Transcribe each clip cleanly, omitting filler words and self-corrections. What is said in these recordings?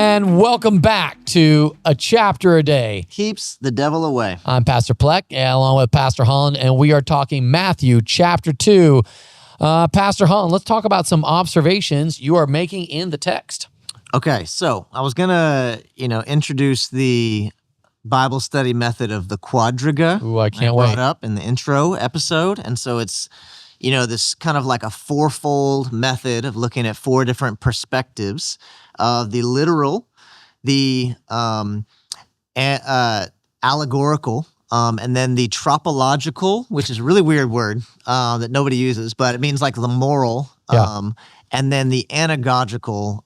And welcome back to A Chapter a Day. Keeps the devil away. I'm Pastor Plek, along with Pastor Holland, and we are talking Matthew chapter 2. Pastor Holland, let's talk about some observations you are making in the text. Okay, so I was going to, introduce the Bible study method of the quadriga. Ooh, I can't wait. Brought up in the intro episode. And so it's, this kind of like a fourfold method of looking at four different perspectives of the literal, the allegorical, and then the tropological, which is a really weird word that nobody uses, but it means like the moral. Yeah. And then the anagogical,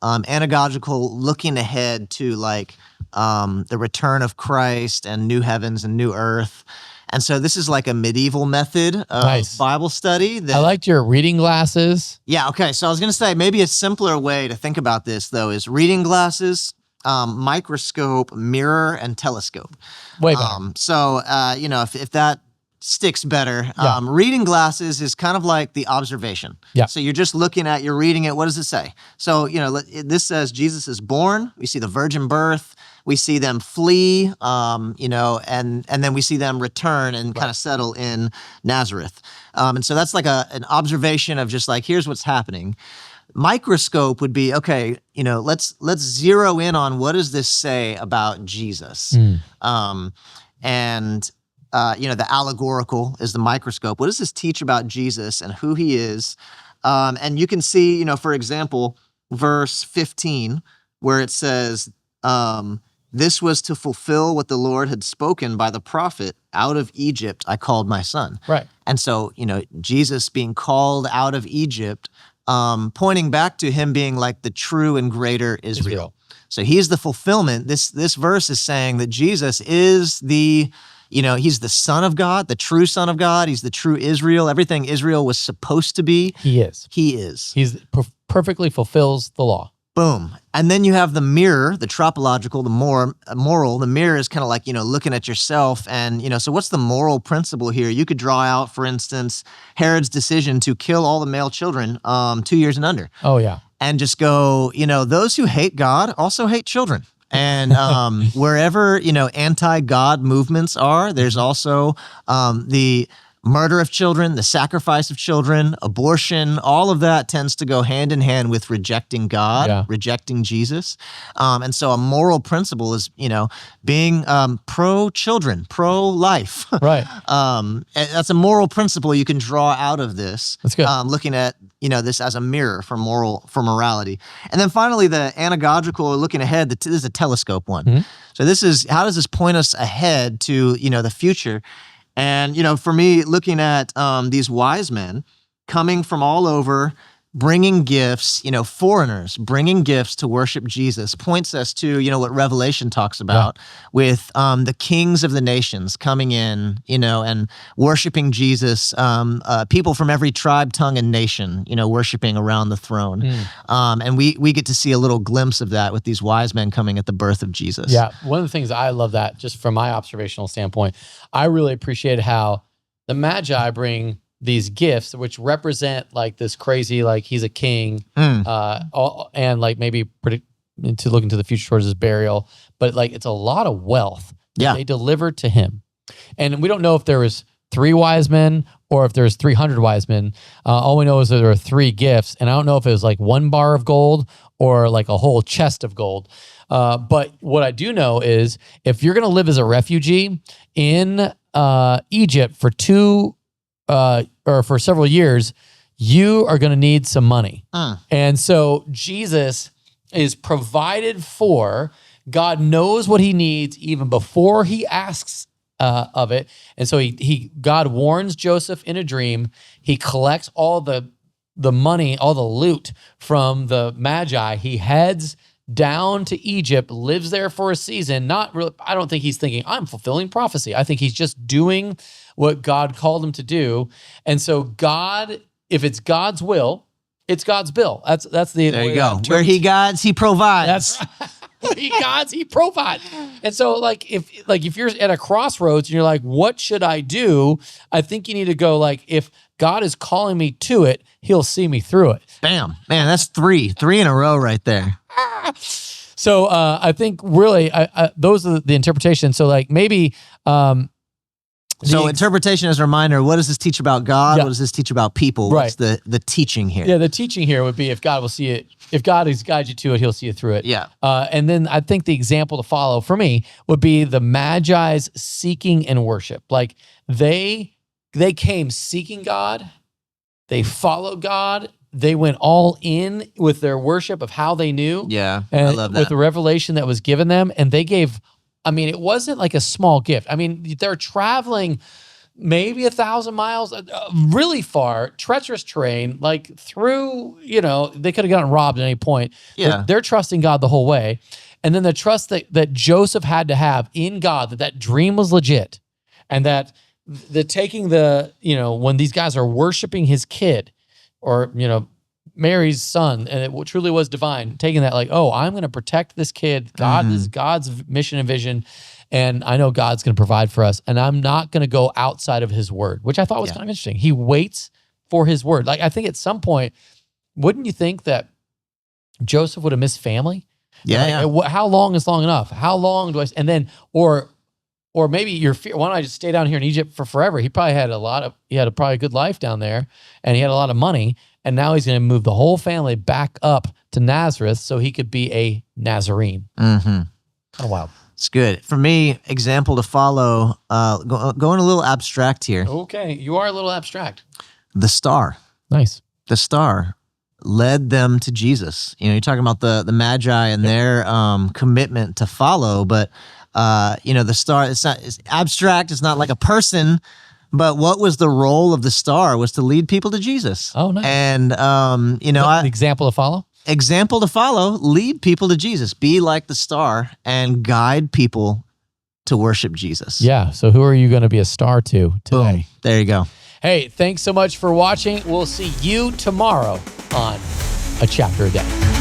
looking ahead to like the return of Christ and new heavens and new earth. And so this is like a medieval method of Bible study. I liked your reading glasses. Yeah, okay. So I was going to say maybe a simpler way to think about this, though, is reading glasses, microscope, mirror, and telescope. Way better. If that sticks better, reading glasses is kind of like the observation. Yeah. So you're just you're reading it. What does it say? So, this says Jesus is born. We see the virgin birth. We see them flee, and then we see them return and kind of settle in Nazareth. And so that's like an observation of just like, here's what's happening. Microscope would be, okay, let's zero in on what does this say about Jesus? The allegorical is the microscope. What does this teach about Jesus and who he is? And you can see, for example, verse 15, where it says, this was to fulfill what the Lord had spoken by the prophet, out of Egypt I called my son. Right. And so, Jesus being called out of Egypt, pointing back to him being like the true and greater Israel. So he's the fulfillment. This verse is saying that Jesus is he's the Son of God, the true Son of God. He's the true Israel. Everything Israel was supposed to be. He is. He is. He's perfectly fulfills the law. Boom. And then you have the mirror, the tropological, the moral. The mirror is kind of like, looking at yourself. And, so what's the moral principle here? You could draw out, for instance, Herod's decision to kill all the male children 2 years and under. Oh, yeah. And just go, those who hate God also hate children. And wherever, anti-God movements are, there's also the murder of children, the sacrifice of children, abortion, all of that tends to go hand in hand with rejecting God, rejecting Jesus. And so a moral principle is, being pro-children, pro-life. Right. That's a moral principle you can draw out of this. That's good. Looking at, this as a mirror for morality. And then finally, the anagogical, or looking ahead, this is a telescope one. Mm-hmm. So how does this point us ahead to, the future? And, for me, looking at these wise men coming from all over, bringing gifts, foreigners bringing gifts to worship Jesus, points us to, what Revelation talks about with the kings of the nations coming in, and worshiping Jesus, people from every tribe, tongue, and nation, worshiping around the throne. And we get to see a little glimpse of that with these wise men coming at the birth of Jesus. Yeah, one of the things I love that, just from my observational standpoint, I really appreciate how the Magi bring these gifts, which represent like this crazy, like he's a king, and like maybe to look into the future towards his burial, but like it's a lot of wealth that they delivered to him. And we don't know if there was 3 wise men or if there's 300 wise men. All we know is that there are 3 gifts, and I don't know if it was like 1 bar of gold or like a whole chest of gold. But what I do know is if you're going to live as a refugee in Egypt for for several years, you are going to need some money. And so Jesus is provided for. God knows what he needs even before he asks of it. And so God warns Joseph in a dream. He collects all the money, all the loot from the Magi. He heads down to Egypt, lives there for a season. Not really, I don't think he's thinking, I'm fulfilling prophecy. I think he's just doing what God called him to do. And so God, if it's God's will, it's God's bill. That's the there you go. Where he guides, he provides. That's where he guides, he provides. And so if you're at a crossroads and you're like, what should I do? I think you need to go like, if God is calling me to it, he'll see me through it. Bam. Man, that's three in a row right there. So I think really those are the interpretations. So like maybe so interpretation as a reminder, what does this teach about God? Yeah. What does this teach about people? Right. What's the teaching here? Yeah, the teaching here would be if God will see it, if God has guided you to it, he'll see you through it. Yeah. And then I think the example to follow for me would be the Magi's seeking and worship. Like they came seeking God, they followed God, they went all in with their worship of how they knew. Yeah, and I love that. with the revelation that was given them, and they gave. I mean, it wasn't like a small gift. I mean, they're traveling maybe 1,000 miles, really far, treacherous terrain, like through, they could have gotten robbed at any point. Yeah. They're trusting God the whole way. And then the trust that Joseph had to have in God, that dream was legit. And that the taking when these guys are worshiping his kid or, Mary's son, and it truly was divine, taking that like, oh, I'm going to protect this kid. God is God's mission and vision. And I know God's going to provide for us. And I'm not going to go outside of his word, which I thought was kind of interesting. He waits for his word. Like, I think at some point, wouldn't you think that Joseph would have missed family? Yeah. Like, how long is long enough? How long do I, and then, or maybe why don't I just stay down here in Egypt for forever? He probably had probably a good life down there, and he had a lot of money. And now he's going to move the whole family back up to Nazareth so he could be a Nazarene. Kind of wild. It's good. For me, example to follow, going a little abstract here. Okay, you are a little abstract. The star. Nice. The star led them to Jesus. You're talking about the Magi and their commitment to follow, but the star, it's abstract. It's not like a person. But what was the role of the star was to lead people to Jesus. Oh, nice. And, The example to follow? Example to follow, lead people to Jesus. Be like the star and guide people to worship Jesus. Yeah. So who are you going to be a star to today? Boom. There you go. Hey, thanks so much for watching. We'll see you tomorrow on A Chapter a Day.